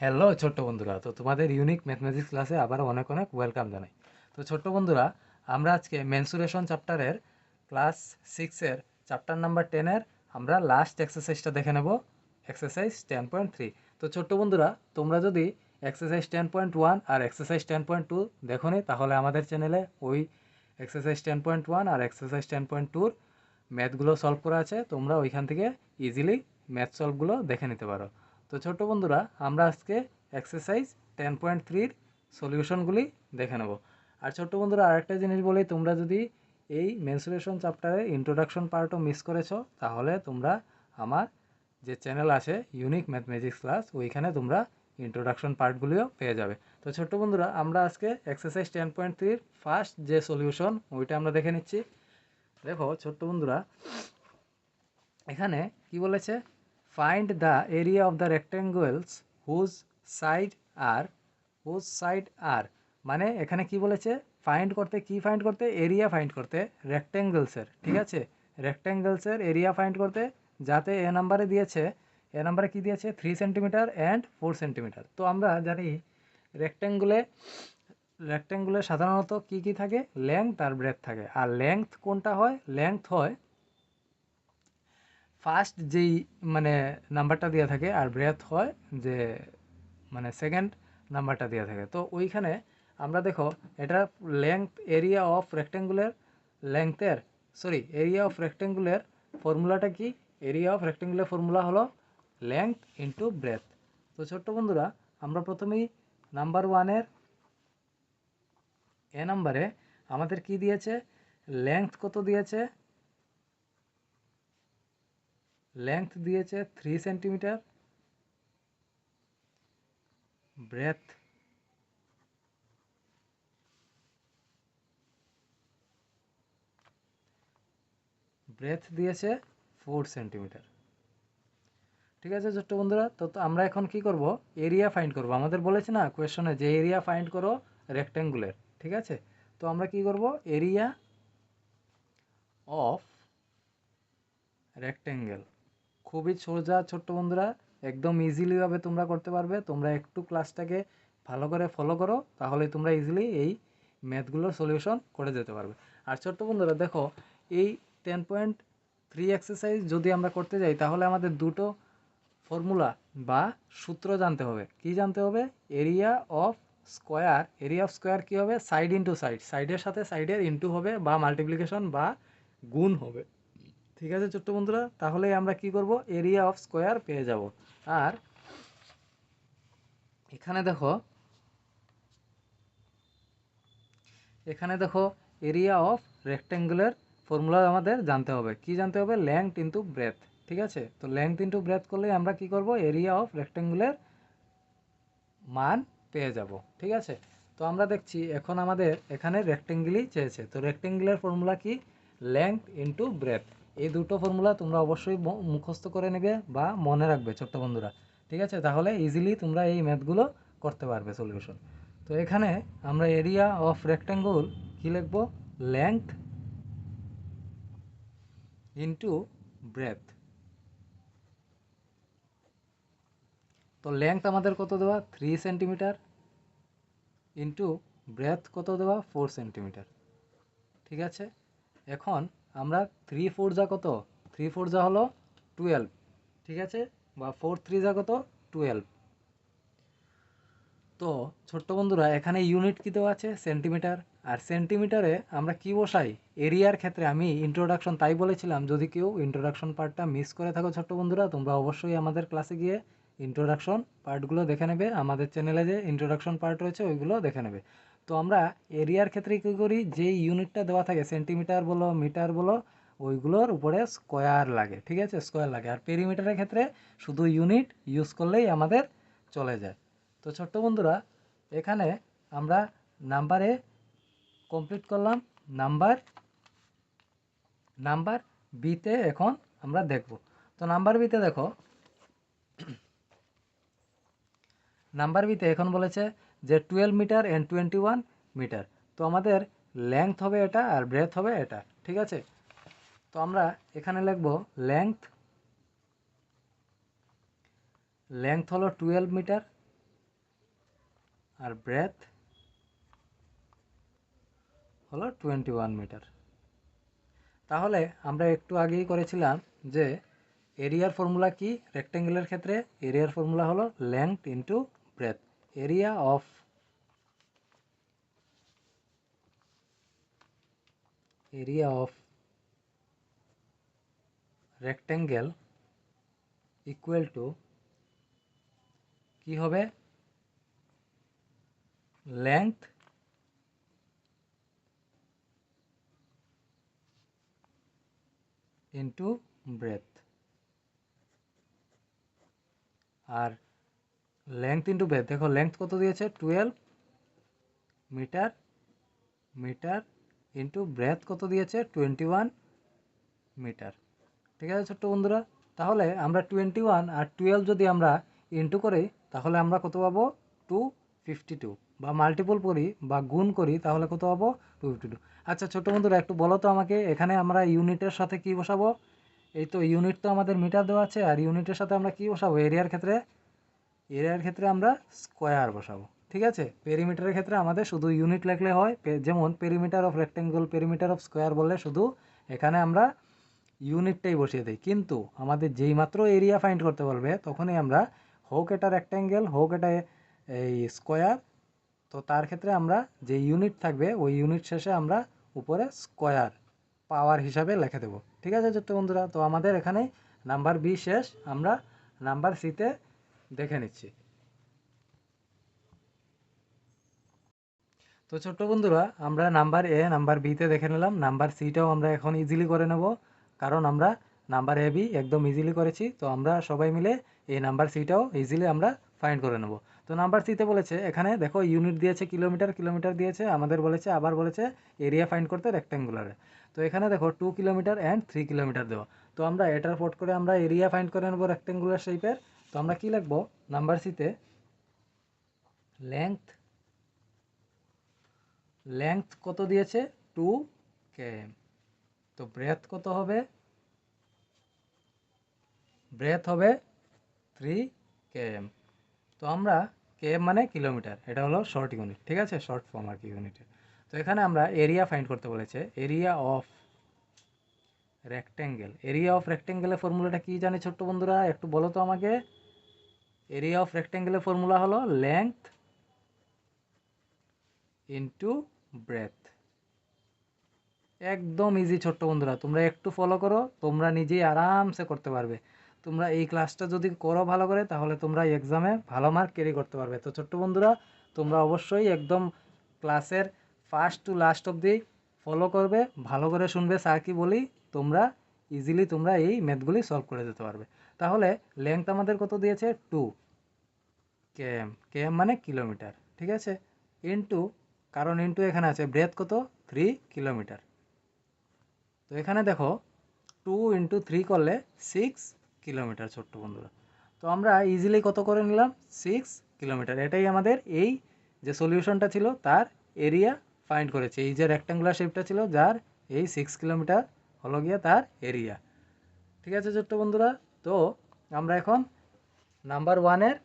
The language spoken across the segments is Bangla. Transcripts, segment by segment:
হ্যালো ছোট্ট বন্ধুরা, তো তোমাদের ইউনিক ম্যাথমেটিক্স ক্লাসে আবার অনেক অনেক ওয়েলকাম জানাই। তো ছোট্ট বন্ধুরা, আমরা আজকে মেনসুরেশন চ্যাপ্টারের ক্লাস 6-এর চ্যাপ্টার নাম্বার 10-এর আমরা লাস্ট এক্সারসাইজটা দেখে নেব, এক্সারসাইজ 10.3। তো ছোট্ট বন্ধুরা, তোমরা যদি এক্সারসাইজ 10.1 আর এক্সারসাইজ 10.2 দেখো নি, তাহলে আমাদের চ্যানেলে ওই এক্সারসাইজ 10.1 আর এক্সারসাইজ 10.2-র ম্যাথগুলো সলভ করা আছে, তোমরা ওইখান থেকে ইজিলি ম্যাথ সলভগুলো দেখে নিতে পারো। তো ছোট্ট বন্ধুরা, আমরা আজকে এক্সারসাইজ 10.3-র সলিউশনগুলি দেখে নেব। আর ছোট্ট বন্ধুরা, আরেকটা জিনিস বলি, তোমরা যদি এই মেনসুরেশন চ্যাপ্টারে ইন্ট্রোডাকশন পার্টও মিস করেছো, তাহলে তোমরা আমার যে চ্যানেল আছে ইউনিক ম্যাথমেটিক্স ক্লাস, ওইখানে তোমরা ইন্ট্রোডাকশন পার্টগুলিও পেয়ে যাবে। তো ছোট্ট বন্ধুরা, আমরা আজকে এক্সারসাইজ 10.3-র ফার্স্ট যে সলিউশন ওইটা আমরা দেখে নিচ্ছি। দেখো ছোট্ট বন্ধুরা, এখানে কি বলেছে, find the area of the rectangles whose side are whose side are, মানে এখানে কি বলেছে, ফাইন্ড করতে, কি ফাইন্ড করতে, এরিয়া ফাইন্ড করতে রেক্ট্যাঙ্গলসের, ঠিক আছে, রেক্ট্যাঙ্গলসের এরিয়া ফাইন্ড করতে, যাতে এ নাম্বারে দিয়েছে, এ নাম্বারে কি দিয়েছে 3 সেন্টিমিটার অ্যান্ড 4 সেন্টিমিটার। তো আমরা জানি রেক্ট্যাঙ্গুলে রেক্ট্যাঙ্গুলে সাধারণত কি কি থাকে, লেংথ আর ব্রেথ থাকে। আর লেংথ কোনটা হয়, লেংথ হয় ফার্স্ট যেই মানে নাম্বারটা দেওয়া থাকে, আর ব্রেথ হয় যে মানে সেকেন্ড নাম্বারটা দেওয়া থাকে। তো ওইখানে আমরা দেখো, এটা লেংথ, এরিয়া অফ রেক্ট্যাঙ্গুলার লেংথের, সরি, এরিয়া অফ রেক্ট্যাঙ্গুলার ফর্মুলাটা কি, এরিয়া অফ রেক্ট্যাঙ্গুলার ফর্মুলা হলো লেংথ ইন্টু ব্রেথ। তো ছোট্ট বন্ধুরা, আমরা প্রথমেই নাম্বার ওয়ানের এ নাম্বারে আমাদের কি দিয়েছে, লেংথ কত দিয়েছে, লেংথ দিয়েছে 3 সেন্টিমিটার, ব্রেথ ব্রেথ দিয়েছে 4 সেন্টিমিটার। ঠিক আছে ছোট্ট বন্ধুরা, তো আমরা এখন কি করব, এরিয়া ফাইন্ড করব। আমাদের বলেছে না কোয়েশ্চনে যে এরিয়া ফাইন্ড করো রেক্ট্যাঙ্গুলার, ঠিক আছে। তো আমরা কি করব, এরিয়া অফ রেক্ট্যাঙ্গেল, খুবই সোজা ছোট্ট বন্ধুরা, একদম ইজিলিভাবে তোমরা করতে পারবে। তোমরা একটু ক্লাসটাকে ভালো করে ফলো করো, তাহলে তোমরা ইজিলি এই ম্যাথগুলোর সলিউশন করে যেতে পারবে। আর ছোট্ট বন্ধুরা দেখো, এই 10.3 এক্সারসাইজ যদি আমরা করতে যাই, তাহলে আমাদের দুটো ফর্মুলা বা সূত্র জানতে হবে। কি জানতে হবে, area of square, area of square কী হবে, সাইড ইন্টু সাইড, সাইডের সাথে সাইডের ইন্টু হবে বা মাল্টিপ্লিকেশন বা গুণ হবে। ঠিক আছে ছোট্ট বন্ধুরা, তাহলেই আমরা কি করব, এরিয়া অফ স্কোয়ার পেয়ে যাব। আর এখানে দেখো, এখানে দেখো এরিয়া অফ রেক্ট্যাঙ্গুলার ফর্মুলা আমাদের জানতে হবে। কি জানতে হবে, লেংথ ইন্টু ব্রেথ, ঠিক আছে। তো লেংথ ইন্টু ব্রেথ করলে আমরা কি করব, এরিয়া অফ রেক্ট্যাঙ্গুলার মান পেয়ে যাব, ঠিক আছে। তো আমরা দেখছি এখন আমাদের এখানে রেক্ট্যাঙ্গেলই চেয়েছে। তো রেক্ট্যাঙ্গুলার ফর্মুলা কি, লেংথ ইন্টু ব্রেথ। এই দুটো ফর্মুলা তোমরা অবশ্যই মুখস্থ করে নেবে বা মনে রাখবে ছোট্ট বন্ধুরা, ঠিক আছে। তাহলে ইজিলি তোমরা এই ম্যাথগুলো করতে পারবে সলিউশন। তো এখানে আমরা এরিয়া অফ রেক্ট্যাঙ্গল কী লিখব, লেংথ ইন্টু ব্রেথ। তো লেংথ আমাদের কত দেওয়া, 3 সেন্টিমিটার, ইন্টু ব্রেথ কত দেওয়া, 4 সেন্টিমিটার, ঠিক আছে। এখন আমরা 3 4 যা কত, 3 4 যা হলো 12, ঠিক আছে, বা 4 3 যা কত, 12। তো ছোট্ট বন্ধুরা, এখানে ইউনিট কী দেওয়া আছে, সেন্টিমিটার। আর সেন্টিমিটারে আমরা কি বসাই, এরিয়ার ক্ষেত্রে আমি ইন্ট্রোডাকশন তাই বলেছিলাম, যদি কেউ ইন্ট্রোডাকশন পার্টটা মিস করে থাকো ছোট্ট বন্ধুরা, তোমরা অবশ্যই আমাদের ক্লাসে গিয়ে ইন্ট্রোডাকশন পার্টগুলো দেখে নেবে। আমাদের চ্যানেলে যে ইন্ট্রোডাকশন পার্ট রয়েছে ওইগুলো দেখে নেবে। তো আমরা এরিয়ার ক্ষেত্রে কী করি, যেই ইউনিটটা দেওয়া থাকে, সেন্টিমিটার বলো মিটার বলো, ওইগুলোর উপরে স্কোয়ার লাগে, ঠিক আছে, স্কোয়ার লাগে। আর পেরিমিটারের ক্ষেত্রে শুধু ইউনিট ইউজ করলেই আমাদের চলে যায়। তো ছোট্ট বন্ধুরা, এখানে আমরা নাম্বারে কমপ্লিট করলাম। নাম্বার নাম্বার বিতে এখন আমরা দেখব। তো নাম্বার বিতে দেখো, নাম্বার বিতে এখন বলেছে যে 12 মিটার অ্যান্ড 21 মিটার। তো আমাদের লেংথ হবে এটা আর ব্রেথ হবে এটা, ঠিক আছে। তো আমরা এখানে লিখব লেংথ, লেংথ হলো 12 মিটার, আর ব্রেথ হলো 21 মিটার। তাহলে আমরা একটু আগেই করেছিলাম যে এরিয়ার ফর্মুলা কি রেক্টেঙ্গেলের ক্ষেত্রে? এরিয়ার ফর্মুলা হলো length into breadth. Area of rectangle equal to কি হবে? Length into breadth. আর লেংথ ইন্টু ব্রেথ, দেখো লেংথ কত দিয়েছে 12 মিটার, মিটার ইন্টু ব্রেথ কত দিয়েছে 21 মিটার। ঠিক আছে ছোট্ট বন্ধুরা, তাহলে আমরা 21 আর 12 যদি আমরা ইন্টু করি তাহলে আমরা কত পাবো? 252। বা মাল্টিপল করি বা গুণ করি তাহলে কত পাবো? 252। আচ্ছা ছোট্ট বন্ধুরা একটু বলো তো আমাকে, এখানে আমরা ইউনিটের সাথে কি বসাবো? এই তো ইউনিট তো আমাদের মিটার দেওয়া আছে, আর ইউনিটের সাথে আমরা কি বসাবো? এরিয়ার ক্ষেত্রে আমরা স্কোয়ার বসাবো। ঠিক আছে, পেরিমিটারের ক্ষেত্রে আমাদের শুধু ইউনিট লিখলে হয়, যেমন perimeter of rectangle, perimeter of square বললে শুধু এখানে আমরা ইউনিটটাই বসিয়ে দিই। কিন্তু আমাদের যেই মাত্র এরিয়া ফাইন্ড করতে বলবে তখনই আমরা হোক এটা রেক্টেঙ্গেল হোক এটা এই স্কোয়ার, তো তার ক্ষেত্রে আমরা যে ইউনিট থাকবে ওই ইউনিট শেষে আমরা উপরে স্কোয়ার পাওয়ার হিসাবে লিখে দেবো। ঠিক আছে ছোট্ট বন্ধুরা, তো আমাদের এখানে নাম্বার বি শেষ, আমরা নাম্বার সিতে দেখে নিচ্ছি। তো ছোট্ট বন্ধুরা আমরা নাম্বার এ নাম্বার বিতে দেখে নিলাম, নাম্বার সিটাও আমরা এখন ইজিলি করে নেব, কারণ আমরা নাম্বার এ বি একদম ইজিলি করেছি। তো আমরা সবাই মিলে এই নাম্বার সিটাও ইজিলি আমরা ফাইন্ড করে নেব। তো নাম্বার সিতে বলেছে, এখানে দেখো ইউনিট দিয়েছে কিলোমিটার, কিলোমিটার দিয়েছে, আমাদের বলেছে আবার বলেছে এরিয়া ফাইন্ড করতে রেক্ট্যাঙ্গুলারে। তো এখানে দেখো 2 কিলোমিটার অ্যান্ড 3 কিলোমিটার দেওয়া। তো আমরা এটার পোর্ট করে আমরা এরিয়া ফাইন্ড করে নেব রেক্ট্যাঙ্গুলার শেপের। তো আমরা কি লিখবো নাম্বার সিতে? লেংথ কত দিয়েছে? 2 km। তো ব্রেথ কত হবে? ব্রেথ হবে 3 km। তো আমরা km মানে কিলোমিটার, এটা হলো শর্ট ইউনিট। ঠিক আছে, শর্ট ফর্ম আর কি ইউনিটের। তো এখানে আমরা এরিয়া ফাইন্ড করতে বলেছে, area of rectangle. Area of রেক্টেঙ্গেলের ফর্মুলাটা কি জানি ছোট্ট বন্ধুরা, একটু বলো তো আমাকে। এরিয়া অফ রেক্টেঙ্গেলের ফর্মুলা হলো লেংথ ইন্টু ব্রেথ। একদম ইজি ছোট্ট বন্ধুরা, তোমরা একটু ফলো করো, তোমরা নিজেই আরামসে করতে পারবে। তোমরা এই ক্লাসটা যদি করো ভালো করে তাহলে তোমরা এক্সামে ভালো মার্ক ক্যারি করতে পারবে। তো ছোট্ট বন্ধুরা তোমরা অবশ্যই একদম ক্লাসের ফার্স্ট টু লাস্ট অবধি ফলো করবে, ভালো করে শুনবে স্যার কি বলি, তোমরা ইজিলি তোমরা এই ম্যাথগুলি সলভ করে দিতে পারবে। তাহলে লেংথ আমাদের কত দিয়েছে? 2 km, km মানে কিলোমিটার। ঠিক আছে, ইন্টু, কারণ ইন্টু এখানে আছে, ব্রেথ কত? 3 কিলোমিটার। তো এখানে দেখো 2 ইন্টু 3 করলে 6 কিলোমিটার ছোট্ট বন্ধুরা। তো আমরা ইজিলি কত করে নিলাম? 6 কিলোমিটার। এটাই আমাদের এই যে সলিউশনটা ছিল তার এরিয়া ফাইন্ড করেছে। এই যে রেক্ট্যাঙ্গুলার শেপটা ছিল যার এই 6 কিলোমিটার হলো গিয়ে তার এরিয়া। ঠিক আছে ছোট্ট বন্ধুরা, তো আমরা এখন নাম্বার ওয়ানের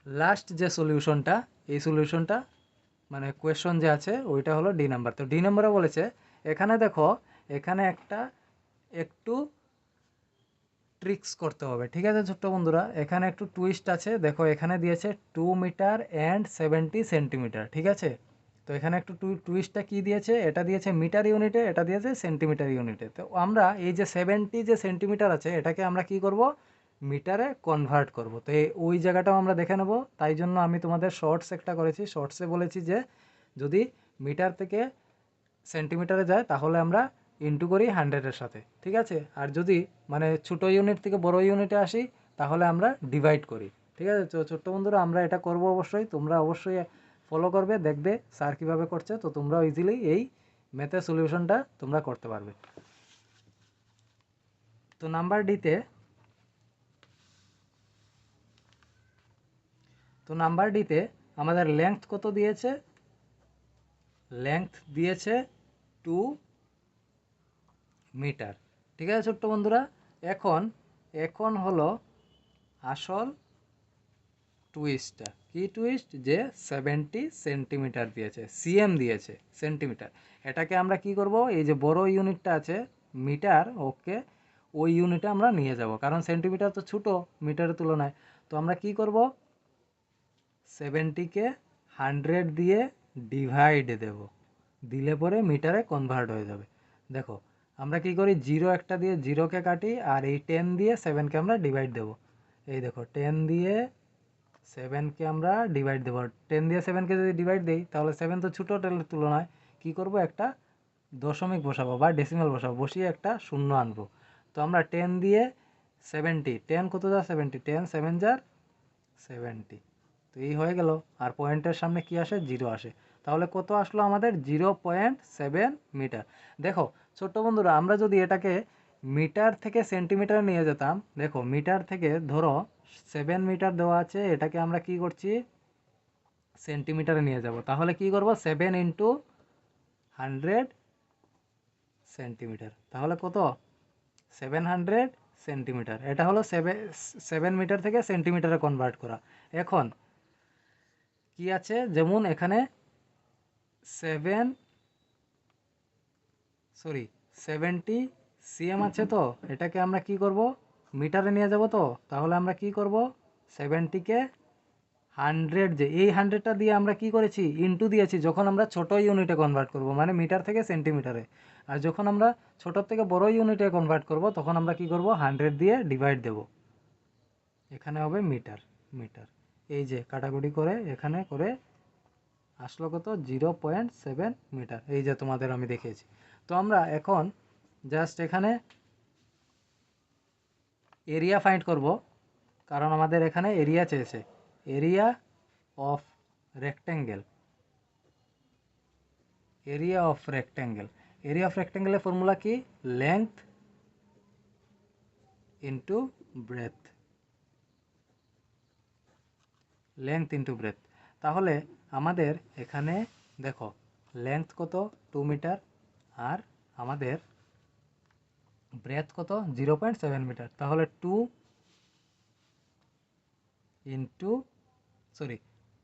লাস্ট যে সলিউশনটা, এই সলিউশনটা মানে কোয়েশ্চন যে আছে ওইটা হলো ডি নাম্বার। তো ডি নাম্বারে বলেছে, এখানে দেখো এখানে একটু ট্রিক্স করতে হবে। ঠিক আছে ছোট্ট বন্ধুরা, এখানে একটু টুইস্ট আছে। দেখো এখানে দিয়েছে 2 মিটার অ্যান্ড 70 সেন্টিমিটার। ঠিক আছে, তো এখানে একটু টুইস্টটা কি দিয়েছে, এটা দিয়েছে মিটার ইউনিটে, এটা দিয়েছে সেন্টিমিটার ইউনিটে। তো আমরা এই যে 70 যে সেন্টিমিটার আছে এটাকে আমরা কি করব? মিটারে কনভার্ট করব। তো ওই জায়গাটাও আমরা দেখে নেব, তাই জন্য আমি তোমাদের শর্টস একটা করেছি। শর্টসে বলেছি যে যদি মিটার থেকে সেন্টিমিটারে যায় তাহলে আমরা ইন্টু করি 100-এর সাথে। ঠিক আছে, আর যদি মানে ছোটো ইউনিট থেকে বড় ইউনিটে আসি তাহলে আমরা ডিভাইড করি। ঠিক আছে, তো ছোট্ট বন্ধুরা আমরা এটা করব অবশ্যই, তোমরা অবশ্যই ফলো করবে, দেখবে স্যার কীভাবে করছে, তো তোমরাও ইজিলি এই ম্যাথের সলিউশনটা তোমরা করতে পারবে। তো নাম্বার ডিতে আমাদের লেংথ কত দিয়েছে? লেংথ দিয়েছে 2 মিটার। ঠিক আছে ছোট্ট বন্ধুরা, এখন হলো আসল টুইস্টটা কি টুইস্ট যে 70 সেন্টিমিটার দিয়েছে, সিএম দিয়েছে সেন্টিমিটার। এটাকে আমরা কি করব, এই যে বড় ইউনিটটা আছে মিটার, ওকে ওই ইউনিটে আমরা নিয়ে যাব, কারণ সেন্টিমিটার তো ছোটো মিটারের তুলনায়। তো আমরা কি করব, 70কে 100 দিয়ে ডিভাইড দেব, দিলে পরে মিটারে কনভার্ট হয়ে যাবে। দেখো আমরা কি করি, জিরো একটা দিয়ে জিরোকে কাটি, আর এই 10 দিয়ে 7কে আমরা ডিভাইড দেব। এই দেখো 10 দিয়ে 7কে আমরা ডিভাইড দেবো। 10 দিয়ে 7কে যদি ডিভাইড দিই তাহলে 7 তো ছোটো তুলনায়, কি করব, একটা দশমিক বসাবো বা ডেসিমাল বসাবো, বসিয়ে একটা শূন্য আনবো। তো আমরা 10 দিয়ে 70, 10 কত যা 70, 10 7 যার 70। তো এই হয়ে গেল, আর পয়েন্টের সামনে কি আসে, জিরো আসে। তাহলে কত আসলো আমাদের, 0.7 মিটার। দেখো ছোট্ট বন্ধুরা, আমরা যদি এটাকে মিটার থেকে সেন্টিমিটার নিয়ে যেতাম, দেখো মিটার থেকে ধরো 7 মিটার দেওয়া আছে, এটাকে আমরা কি করছি, সেন্টিমিটারে নিয়ে যাব। তাহলে কি করব, 7 ইন্টু 100 সেন্টিমিটার, তাহলে কত, 700 সেন্টিমিটার। এটা হলো 7 মিটার থেকে সেন্টিমিটারে কনভার্ট করা। এখন কি আছে, যেমন এখানে 70 সিএম আছে, তো এটাকে আমরা কি করব, মিটারে নিয়ে যাব। তো তাহলে আমরা কি করব, 70কে 100, যে এই 100টা দিয়ে আমরা কি করেছি, ইনটু দিয়েছি, যখন আমরা ছোট ইউনিটে কনভার্ট করব, মানে মিটার থেকে সেন্টিমিটারে। আর যখন আমরা ছোটোর থেকে বড় ইউনিটে কনভার্ট করব, তখন আমরা কি করব, 100 দিয়ে ডিভাইড দেব, এখানে হবে মিটার। মিটার এই যে কাটাকুটি করে এখানে করে আসলো কত, 0.7 মিটার, এই যে তোমাদের আমি দেখিয়েছি। তো আমরা এখন জাস্ট এখানে এরিয়া ফাইন্ড করব, কারণ আমাদের এখানে এরিয়া চেয়েছে, area of rectangle. Area of rectangle, area of রেক্ট্যাঙ্গেলের ফর্মুলা কি, length into breadth, length into breadth. তাহলে আমাদের এখানে দেখো লেংথ কত, 2 মিটার, আর আমাদের ব্রেথ কত, 0.7 মিটার। তাহলে 2 ইন্টু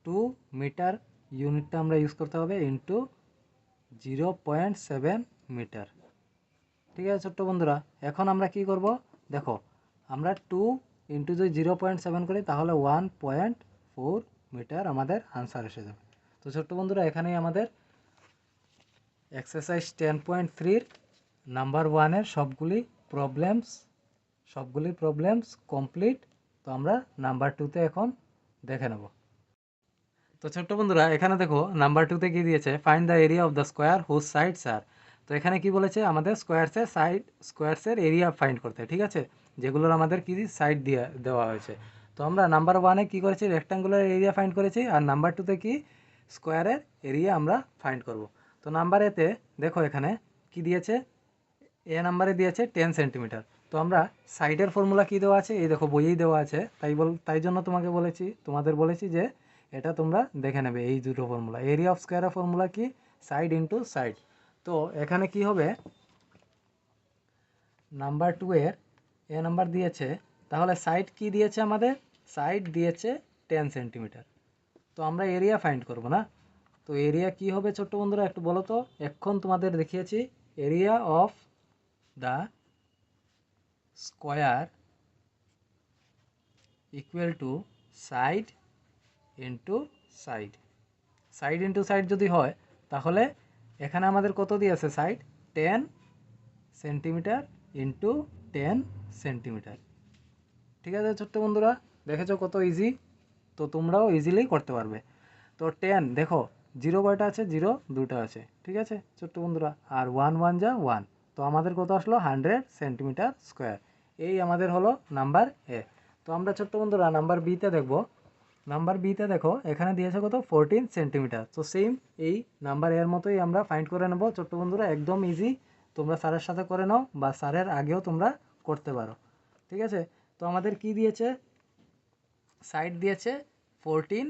2 মিটার ইউনিটটা আমরা ইউজ করতে হবে, ইন্টু 0.7 মিটার। ঠিক আছে ছোট্ট বন্ধুরা, এখন আমরা কি করব, দেখো আমরা 2 ইন্টু যদি 0.7 করি, তাহলে 1.4 মিটার আমাদের আনসার এসে যাবে। তো ছোট্ট বন্ধুরা, এখানেই আমাদের এক্সারসাইজ 10.3 নাম্বার 1-এর সবগুলি প্রবলেমস কমপ্লিট। তো আমরা নাম্বার 2-তে এখন দেখে নেব। তো ছোট্ট বন্ধুরা, এখানে দেখো নাম্বার 2-তে কি দিয়েছে, find the area of the square whose sides are. তো এখানে কি বলেছে, আমাদের স্কোয়ারসের এরিয়া ফাইন্ড করতে, ঠিক আছে, যেগুলোর আমাদের কি সাইড দিয়ে দেওয়া হয়েছে। তো আমরা নাম্বার 1-এ কী করেছি, রেক্ট্যাঙ্গুলার এরিয়া ফাইন্ড করেছি, আর নাম্বার 2-তে কি, স্কোয়ারের এরিয়া আমরা ফাইন্ড করব। তো নাম্বার এতে দেখো এখানে কি দিয়েছে, এ নাম্বারে দিয়েছে 10 সেন্টিমিটার। তো আমরা সাইডের ফর্মুলা কি দেওয়া আছে, এই দেখো বইয়েই দেওয়া আছে, তাই জন্য তোমাদের বলেছি যে এটা তোমরা দেখে নেবে, এই দুটো ফর্মুলা। এরিয়া অফ স্কোয়ারের ফর্মুলা কি, সাইড ইন্টু সাইড। তো এখানে কি হবে, নাম্বার 2-এর এ নাম্বার দিয়েছে, তাহলে সাইড কি দিয়েছে, আমাদের সাইড দিয়েছে 10 সেন্টিমিটার। তো আমরা এরিয়া ফাইন্ড করব না। তো এরিয়া কি হবে ছোট্ট বন্ধুরা, একটু বলো তো, এখন তোমাদের দেখিয়েছি area of the square equal two side into side. Side into side যদি হয়, তাহলে এখানে আমাদের কত দিয়েছে, সাইড 10 সেন্টিমিটার ইন্টু 10 সেন্টিমিটার। ঠিক আছে ছোট্ট বন্ধুরা, দেখেছো কত ইজি, তো তোমরাও ইজিলি করতে পারবে। তো 10 দেখো, জিরো কয়টা আছে, জিরো দুটো আছে, ঠিক আছে ছোট্ট বন্ধুরা, আর 1 যা 1। তো আমাদের কত আসলো, 100 সেন্টিমিটার স্কোয়ার। এই আমাদের হলো নাম্বার এ। তো আমরা ছোট্ট বন্ধুরা নাম্বার বিতে দেখব। নাম্বার বিতে দেখো এখানে দিয়েছে কত, 14 সেন্টিমিটার। তো সেম এই নাম্বার এর মতোই আমরা ফাইন্ড করে নেব ছোট্ট বন্ধুরা, একদম ইজি। তোমরা স্যারের সাথে করে নাও, বা স্যারের আগেও তোমরা করতে পারো, ঠিক আছে। তো আমাদের কি দিয়েছে, সাইড দিয়েছে 14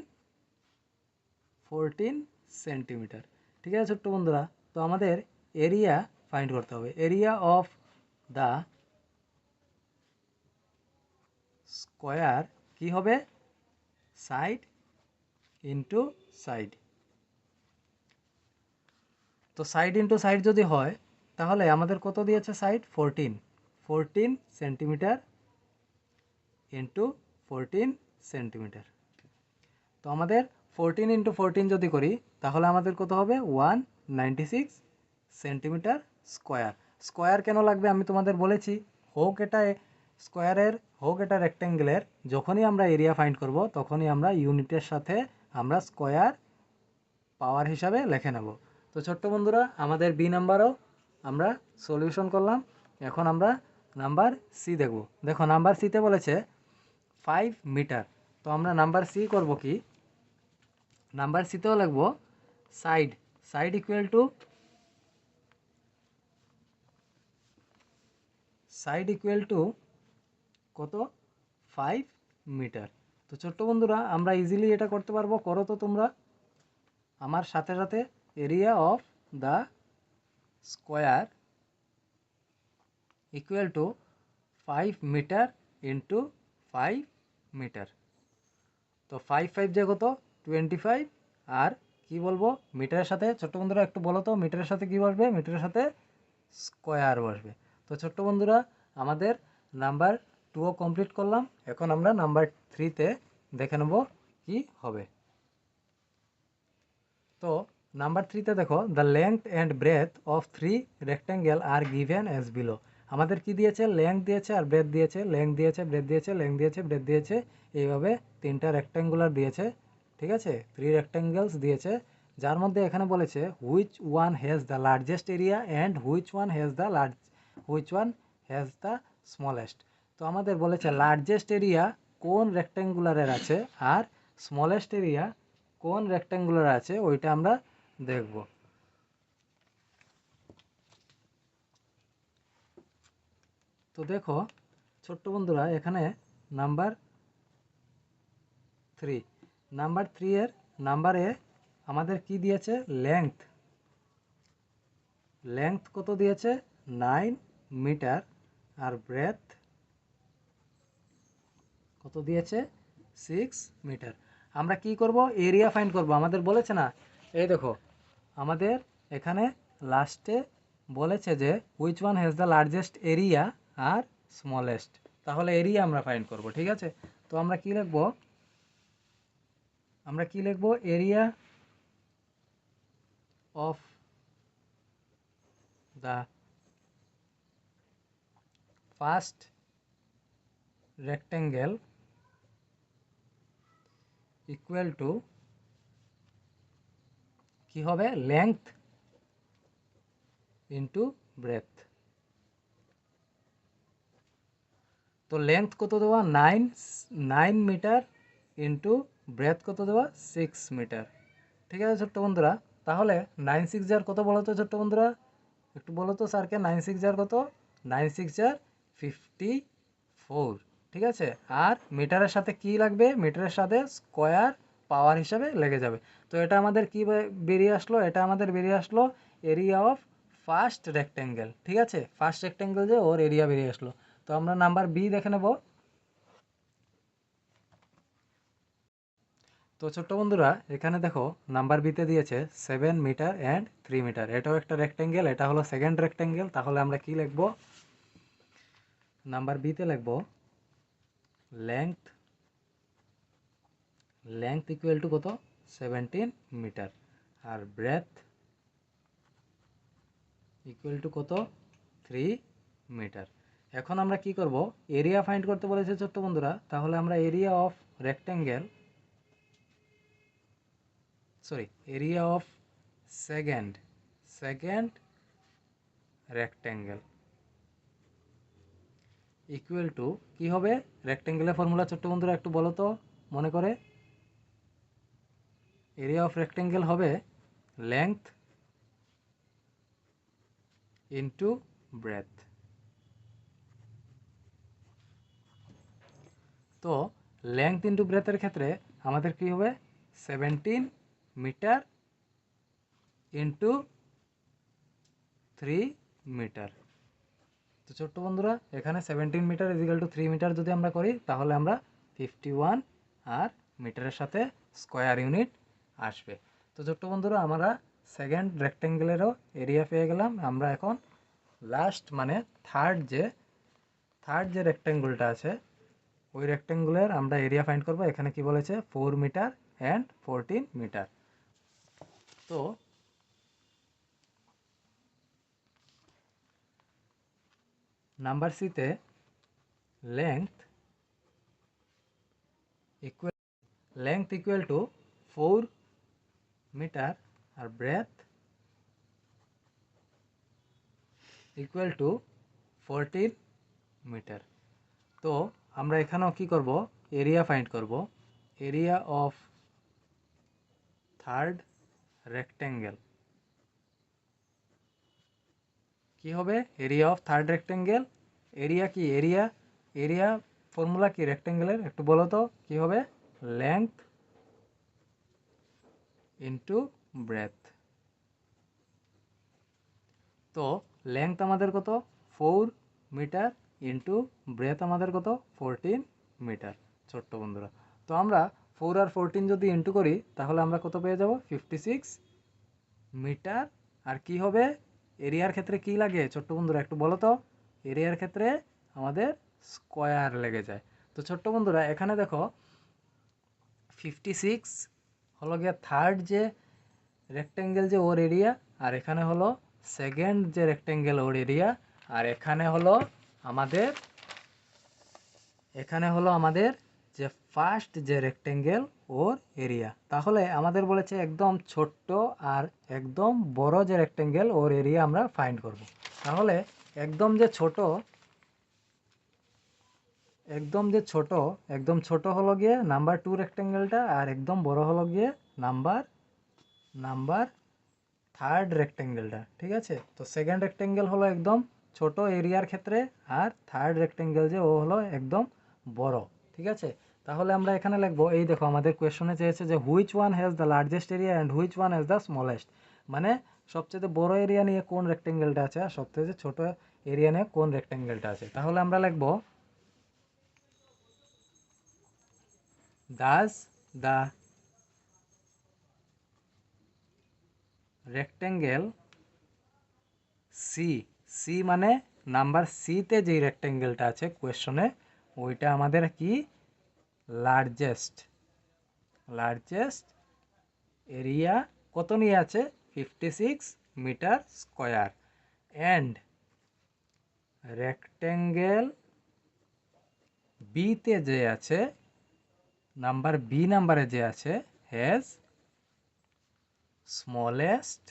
সেন্টিমিটার, ঠিক আছে ছোট্ট বন্ধুরা। তো আমাদের এরিয়া ফাইন্ড করতে হবে, এরিয়া অফ দ্য স্কোয়ার কি হবে, সাইড ইন্টু সাইড। তো সাইড ইন্টু সাইড যদি হয় তাহলে আমাদের কত দিয়েছে সাইড 14 সেন্টিমিটার ইন্টু 14 সেন্টিমিটার। তো আমাদের 14 ইন্টু 14 যদি করি তাহলে আমাদের কত হবে 196 সেন্টিমিটার স্কোয়ার। স্কোয়ার কেন লাগবে আমি তোমাদের বলেছি, হোক এটা স্কোয়ারের হোক এটা রেক্ট্যাঙ্গেলের, যখনই আমরা এরিয়া ফাইন্ড করব তখনই আমরা ইউনিটের সাথে আমরা স্কোয়ার পাওয়ার হিসাবে লিখে নেব। তো ছোট্ট বন্ধুরা আমাদের বি নাম্বারও আমরা সলিউশন করলাম। এখন আমরা নাম্বার সি দেখব। দেখো নাম্বার সিতে বলেছে 5 মিটার। তো আমরা নাম্বার সি করব কি, নাম্বার সিতেও লিখব সাইড, সাইড ইকুয়াল টু কত 5 মিটার। তো ছোট্ট বন্ধুরা আমরা ইজিলি এটা করতে পারবো, করো তো তোমরা আমার সাথে সাথে। Area of the square equal to 5 metre into 5 metre. তো 5 যে কত 25, আর কি বলবো মিটারের সাথে, ছোট্ট বন্ধুরা একটু বলো তো মিটারের সাথে কি বসবে, মিটারের সাথে স্কোয়ার বসবে। তো ছোট্ট বন্ধুরা আমাদের নাম্বার 2ও কমপ্লিট করলাম। এখন আমরা নাম্বার 3তে দেখে নেব কি হবে। তো নাম্বার 3তে দেখো the length and breadth of 3 rectangle are given as below. আমাদের কি দিয়েছে, লেংথ দিয়েছে আর ব্রেথ দিয়েছে, লেংথ দিয়েছে ব্রেথ দিয়েছে, লেংথ দিয়েছে ব্রেথ দিয়েছে, এইভাবে 3টা রেক্ট্যাঙ্গুলার দিয়েছে, ঠিক আছে 3 রেক্ট্যাঙ্গেলস দিয়েছে, যার মধ্যে এখানে বলেছে which one has the largest area and which one has the smallest. তো আমাদের বলেছে লার্জেস্ট এরিয়া কোন রেক্ট্যাঙ্গুলারের আছে আর স্মলেস্ট এরিয়া কোন রেক্ট্যাঙ্গুলার আছে ওইটা আমরা দেখব। তো দেখো ছোট্ট বন্ধুরা এখানে নাম্বার 3 এর নাম্বারে আমাদের কি দিয়েছে, লেংথ কত দিয়েছে 9 মিটার আর ব্রেথ কত দিয়েছে 6 মিটার। আমরা কি করব, এরিয়া ফাইন্ড করব। আমাদের বলেছে না, এই দেখো আমাদের এখানে লাস্টে বলেছে যে which one has the largest area আর স্মলেস্ট, তাহলে এরিয়া আমরা ফাইন্ড করব, ঠিক আছে। তো আমরা কি লিখব, area of the first rectangle equal to কি হবে, লেংথ ইন্টু ব্রেথ। তো লেংথ কত দেওয়া 9 মিটার ইন্টু ব্রেথ কত দেওয়া 6 মিটার, ঠিক আছে ছোট্ট বন্ধুরা। তাহলে 9 6 যার কত বলো তো ছোট্ট বন্ধুরা, একটু বলো তো স্যারকে 9 6 যার কত, 9 6 যার 54, ঠিক আছে। আর মিটারের সাথে কি লাগবে, মিটারের সাথে স্কোয়ার পাওয়ার হিসাবে লেগে যাবে। তো এটা আমাদের কি বেরিয়ে আসলো, এটা আমাদের বেরিয়ে আসলো এরিয়া অফ ফার্স্ট রেক্ট্যাঙ্গেল, ঠিক আছে। ফার্স্ট রেক্ট্যাঙ্গেল যে ওর এরিয়া বেরিয়ে আসলো। তো আমরা নাম্বার বি দেখে নেব। তো ছোট্ট বন্ধুরা এখানে দেখো নাম্বার বিতে দিয়েছে 7 মিটার অ্যান্ড 3 মিটার। এটাও একটা রেক্ট্যাঙ্গেল, এটা হলো সেকেন্ড রেক্ট্যাঙ্গেল। তাহলে আমরা কি লিখব, নাম্বার বিতে লিখব লেংথ ইকুয়াল টু কত 17 মিটার আর ব্রেথ ইকুয়াল টু কত 3 মিটার। এখন আমরা কি করব, এরিয়া ফাইন্ড করতে বলেছে ছোট্ট বন্ধুরা। তাহলে আমরা area of second rectangle equal to কি হবে, রেক্ট্যাঙ্গেলের ফর্মুলা ছোট্ট বন্ধুরা একটু বলো তো মনে করে। এরিয়া অফ রেক্ট্যাঙ্গেল হবে লেংথ ইন্টু ব্রেথ। তো লেংথ ইন্টু ব্রেথের ক্ষেত্রে আমাদের কি হবে 17 মিটার ইন্টু 3 মিটার। তো ছোট্ট বন্ধুরা এখানে 17 মিটার ইজিক্যাল টু 3 মিটার যদি আমরা করি তাহলে আমরা 51 আর মিটারের সাথে স্কোয়ার ইউনিট আসবে। তো ছোট্ট বন্ধুরা আমরা সেকেন্ড রেক্টেঙ্গেলেরও এরিয়া পেয়ে গেলাম। আমরা এখন লাস্ট মানে থার্ড যে রেক্টেঙ্গেলটা আছে ওই রেক্টেঙ্গুলার আমরা এরিয়া ফাইন্ড করব। এখানে কি বলেছে 4 মিটার অ্যান্ড 14 মিটার। তো নাম্বার সিতে লেংথ ইকুয়াল টু 4 মিটার আর ব্রেথ ইকুয়াল টু 14 মিটার। তো আমরা এখানেও কি করব, এরিয়া ফাইন্ড করব। এরিয়া অফ থার্ড রেক্টেঙ্গেল কি হবে? Area of third rectangle, area কি, এরিয়া ফর্মুলা কি রেক্টেঙ্গেলের একটু বলো তো কি হবে? Length into breadth. তো লেংথ আমাদের কত? 4 মিটার ইন্টু ব্রেথ আমাদের কত? 14 মিটার ছোট্ট বন্ধুরা। তো আমরা 4 আর 14 যদি ইন্টু করি তাহলে আমরা কত পেয়ে যাব? 56 মিটার। আর কি হবে এরিয়ার ক্ষেত্রে কি লাগে ছোট্ট বন্ধুরা একটু বলো তো? এরিয়ার ক্ষেত্রে আমাদের স্কোয়ার লেগে যায়। তো ছোট্ট বন্ধুরা এখানে দেখো 56 হলো গিয়ে থার্ড যে রেক্টেঙ্গেল যে ওর এরিয়া, আর এখানে হলো সেকেন্ড যে রেক্টেঙ্গেল ওর এরিয়া, আর এখানে হলো আমাদের যে ফার্স্ট যে রেক্টেঙ্গেল ওর এরিয়া। তাহলে আমাদের বলেছে একদম ছোট্ট আর একদম বড় যে রেক্টেঙ্গেল ওর এরিয়া আমরা ফাইন্ড করব। তাহলে একদম ছোট হলো গিয়ে নাম্বার 2 রেক্টেঙ্গেলটা, আর একদম বড় হলো গিয়ে নাম্বার থার্ড রেক্টেঙ্গেলটা। ঠিক আছে, তো সেকেন্ড রেক্টেঙ্গেল হলো একদম ছোট এরিয়ার ক্ষেত্রে, আর থার্ড রেক্টেঙ্গেল যে ও হলো একদম বড়। ঠিক আছে, তাহলে আমরা এখানে লিখবো, এই দেখো আমাদের কোয়েশ্চনে চেয়েছে যে which one has the largest area and which one has the smallest, মানে সবচেয়ে বড় এরিয়া নিয়ে কোন রেক্টেঙ্গেলটা আছে আর সবচেয়ে ছোট এরিয়া নিয়ে কোন রেক্টেঙ্গেলটা আছে। তাহলে আমরা লিখবো দাস দ্য রেক্টেঙ্গেল সি মানে নাম্বার সিতে যেই রেক্টেঙ্গেলটা আছে কোয়েশ্চনে ওইটা আমাদের কি লার্জেস্ট এরিয়া কত নিয়ে আছে? 56 মিটার স্কোয়ার। অ্যান্ড রেক্টেঙ্গেল বিতে যে আছে নাম্বারে যে আছে হ্যাজ স্মলেস্ট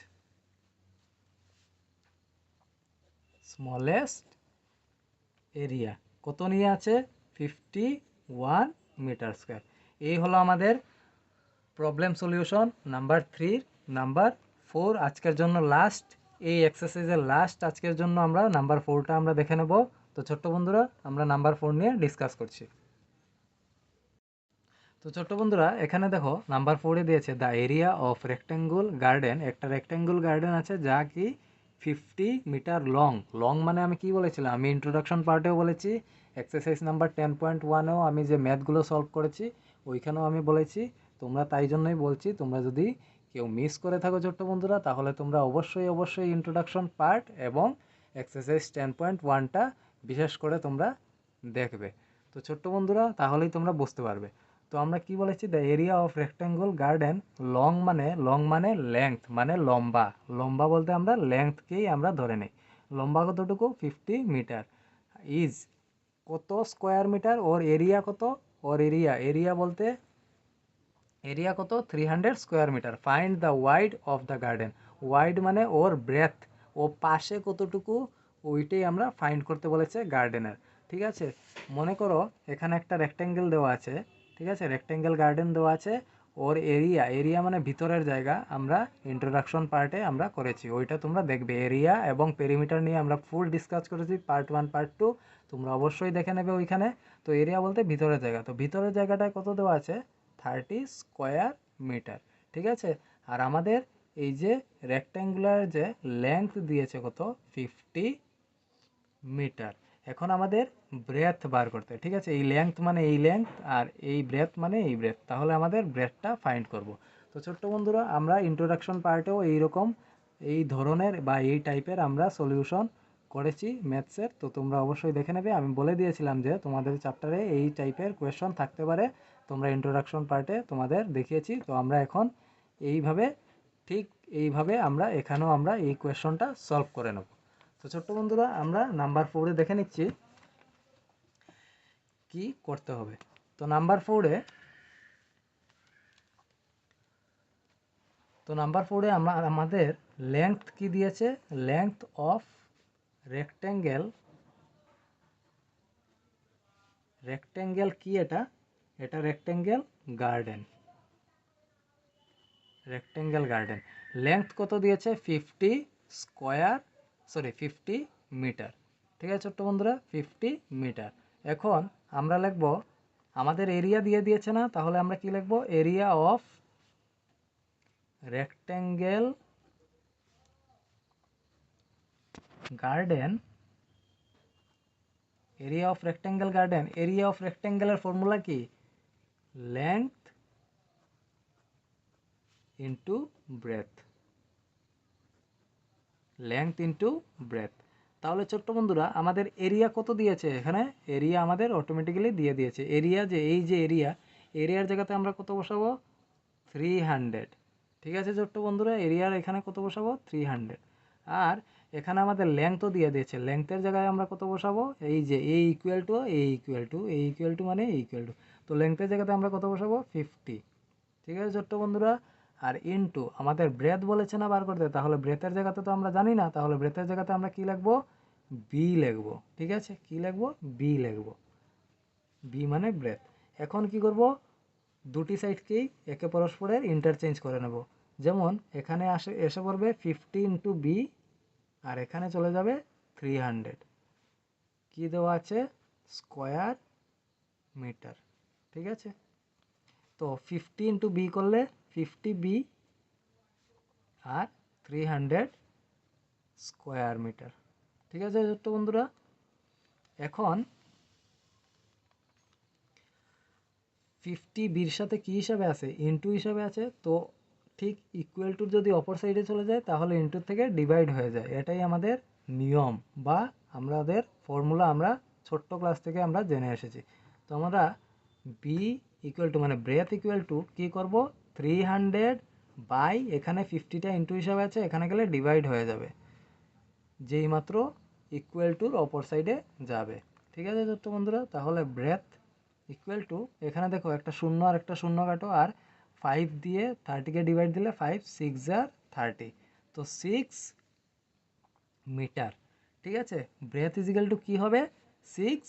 এরিয়া কত নিয়ে আছে? 51 মিটার স্কোয়ার। এই হলো আমাদের প্রবলেম সলিউশন নাম্বার 3। নাম্বার 4 আজকের জন্য লাস্ট, এই এক্সারসাইজের লাস্ট আজকের জন্য আমরা নাম্বার 4টা আমরা দেখে নেব। তো ছোট্ট বন্ধুরা আমরা নাম্বার 4 নিয়ে ডিসকাস করছি। তো ছোট্ট বন্ধুরা এখানে দেখো নাম্বার 4-এ দিয়েছে দ্য এরিয়া অফ রেক্টেঙ্গুল গার্ডেন। একটা রেক্টেঙ্গুল গার্ডেন আছে যা কি 50 মিটার লং মানে আমি কি বলেছিলাম, আমি ইন্ট্রোডাকশন পার্টেও বলেছি, এক্সারসাইজ নাম্বার 10.1-এও আমি যে ম্যাথগুলো সলভ করেছি ওইখানেও আমি বলেছি। তোমরা তাই জন্যই বলছি, তোমরা যদি কেউ মিস করে থাকো ছোট্ট বন্ধুরা তাহলে তোমরা অবশ্যই ইন্ট্রোডাকশন পার্ট এবং এক্সারসাইজ 10.1টা বিশেষ করে তোমরা দেখবে। তো ছোট্ট বন্ধুরা তাহলেই তোমরা বুঝতে পারবে। তো আমরা কি বলেছি, the area of rectangle garden long মানে লেংথ মানে লম্বা বলতে আমরা লেংথকেই আমরা ধরে নিই। লম্বা কতটুকু? 50 মিটার। ইজ কত স্কোয়ার মিটার? ওর এরিয়া কত? ওর এরিয়া বলতে এরিয়া কত? 300 square metre. Find the wide of the garden. Wide মানে ওর ব্রেথ, ও পাশে কতটুকু ওইটাই আমরা ফাইন্ড করতে বলেছে গার্ডেনের। ঠিক আছে, মনে করো এখানে একটা রেক্টেঙ্গেল দেওয়া আছে। ঠিক আছে, রেক্টেঙ্গেল গার্ডেন দেওয়া আছে, ওর এরিয়া মানে ভিতরের জায়গা আমরা ইন্ট্রোডাকশন পার্টে আমরা করেছি, ওইটা তোমরা দেখবে। এরিয়া এবং পেরিমিটার নিয়ে আমরা ফুল ডিসকাস করেছি পার্ট 1 পার্ট 2, তোমরা অবশ্যই দেখে নেবে ওইখানে। তো এরিয়া বলতে ভিতরের জায়গা, তো ভিতরের জায়গাটায় কত দেওয়া আছে? 30 স্কোয়ার মিটার। ঠিক আছে, আর আমাদের এই যে রেক্ট্যাঙ্গুলার যে লেংথ দিয়েছে কত? 50 মিটার। এখন আমাদের ব্রেথ বার করতে, ঠিক আছে, এই লেংথ মানে এই লেংথ আর এই ব্রেথ মানে এই ব্রেথ, তাহলে আমাদের ব্রেথটা ফাইন্ড করব। তো ছোট্ট বন্ধুরা, আমরা ইন্ট্রোডাকশন পার্টেও এইরকম এই ধরনের বা এই টাইপের আমরা সলিউশন করেছি ম্যাথসের, তো তোমরা অবশ্যই দেখে নেবে। আমি বলে দিয়েছিলাম যে তোমাদের চ্যাপ্টারে এই টাইপের কোয়েশ্চন থাকতে পারে, তোমরা ইন্ট্রোডাকশন পার্টে তোমাদের দেখিয়েছি। তো আমরা এখন এইভাবে, ঠিক এইভাবে আমরা এখানেও আমরা এই কোয়েশ্চনটা সলভ করে নেব। তো ছোট্ট বন্ধুরা, আমরা নাম্বার 4-এ দেখে নিচ্ছি কি করতে হবে। তো নাম্বার 4-এ আমরা আমাদের লেংথ কি দিয়েছে, লেংথ অফ রেক্টেঙ্গেল, রেক্টেঙ্গেল কি এটা, এটা rectangle garden, rectangle garden length কত দিয়েছে 50 মিটার, ঠিক আছে ছোট্ট বন্ধুরা, 50 মিটার। এখন আমরা লিখব, আমাদের এরিয়া দিয়ে দিয়েছে না, তাহলে আমরা কি লিখব, area of rectangle garden, area of rectangle garden, area of রেক্টেঙ্গেলের ফর্মুলা কি, length into breadth, length into breadth. তাহলে ছোট্ট বন্ধুরা, আমাদের এরিয়া কত দিয়েছে, এখানে এরিয়া আমাদের অটোমেটিক্যালি দিয়ে দিয়েছে। এরিয়া যে এই যে এরিয়া, এরিয়ার জায়গাতে আমরা কত বসাবো, 300, ঠিক আছে ছোট্ট বন্ধুরা, এরিয়ার এখানে কত বসাবো, 300। আর এখানে আমাদের লেংথও দিয়ে দিয়েছে, লেংথের জায়গায় আমরা কত বসাবো, এই যে এ ইকুয়াল টু মানে এ ইকুয়াল টু, তো লেংথের জায়গাতে আমরা কত বসাবো, 50, ঠিক আছে ছোট্ট বন্ধুরা। আর ইনটু আমাদের ব্রেথ বলেছে না বার করতে, তাহলে ব্রেথের জায়গাতে তো আমরা জানি না, তাহলে ব্রেথের জায়গাতে আমরা কি লিখবো, বি লিখবো, ঠিক আছে, কি লিখবো, বি লিখবো, বি মানে ব্রেথ। এখন কি করব, দুটি সাইডকেই একে পরস্পরের ইন্টারচেঞ্জ করে নেব। যেমন এখানে এসে পড়বে 50 ইন্টু বি, আর এখানে চলে যাবে 300, কি দেওয়া আছে, স্কোয়ার মিটার, ঠিক আছে। তো 50 ইন্টু বি করলে 50 বি আর 300 স্কোয়ার মিটার, ঠিক আছে ছোট্ট বন্ধুরা। এখন 50 বির সাথে কি হিসাবে আছে, ইনটু হিসাবে আছে, তো ঠিক ইকুয়াল টুর যদি অপর সাইডে চলে যায় তাহলে ইনটুর থেকে ডিভাইড হয়ে যায়, এটাই আমাদের নিয়ম বা আমাদের ফর্মুলা, আমরা ছোট্ট ক্লাস থেকে আমরা জেনে এসেছি। তো আমরা বি ইকুয়াল টু মানে ব্রেথ ইকুয়াল টু কী করবো, 300 বাই এখানে 50টা ইনটু হিসাবে আছে, এখানে গেলে ডিভাইড হয়ে যাবে, যেই মাত্র ইকুয়াল টুর অপর সাইডে যাবে, ঠিক আছে ছোট্ট বন্ধুরা। তাহলে ব্রেথ ইকুয়াল টু, এখানে দেখো একটা শূন্য আর একটা শূন্য কাটো, আর 5 দিয়ে 30কে ডিভাইড দিলে 5 6 আর 30, তো 6 মিটার, ঠিক আছে। ব্রেথ ইজিক্যাল টু কী হবে, 6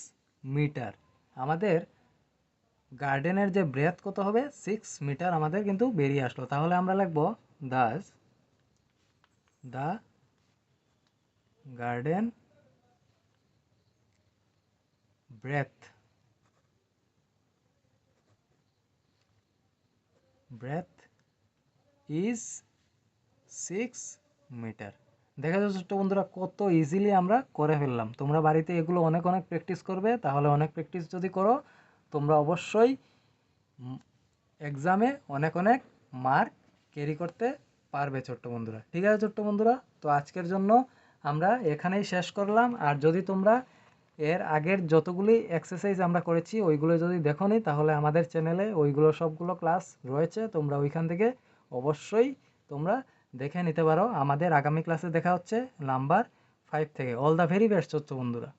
মিটার। আমাদের গার্ডেনের যে ব্রেথ কত হবে, 6 মিটার আমাদের কিন্তু বেরিয়ে আসলো। তাহলে আমরা লিখবো the garden breadth is 6 metre. দেখা যাচ্ছে ছোট্ট বন্ধুরা, কত ইজিলি আমরা করে ফেললাম। তোমরা বাড়িতে এগুলো অনেক অনেক প্র্যাকটিস করবে, তাহলে অনেক প্র্যাকটিস যদি করো তোমরা অবশ্যই এক্সামে অনেক অনেক মার্ক ক্যারি করতে পারবে ছোট্ট বন্ধুরা, ঠিক আছে ছোট্ট বন্ধুরা। তো আজকের জন্য আমরা এখানেই শেষ করলাম। আর যদি তোমরা এর আগের যতগুলি এক্সারসাইজ আমরা করেছি ওইগুলো যদি দেখোনি, তাহলে আমাদের চ্যানেলে ওইগুলো সবগুলো ক্লাস রয়েছে, তোমরা ওইখান থেকে অবশ্যই তোমরা দেখে নিতে পারো। আমাদের আগামী ক্লাসে দেখা হচ্ছে নাম্বার 5 থেকে। অল দ্য ভেরি বেস্ট ছোট্ট বন্ধুরা।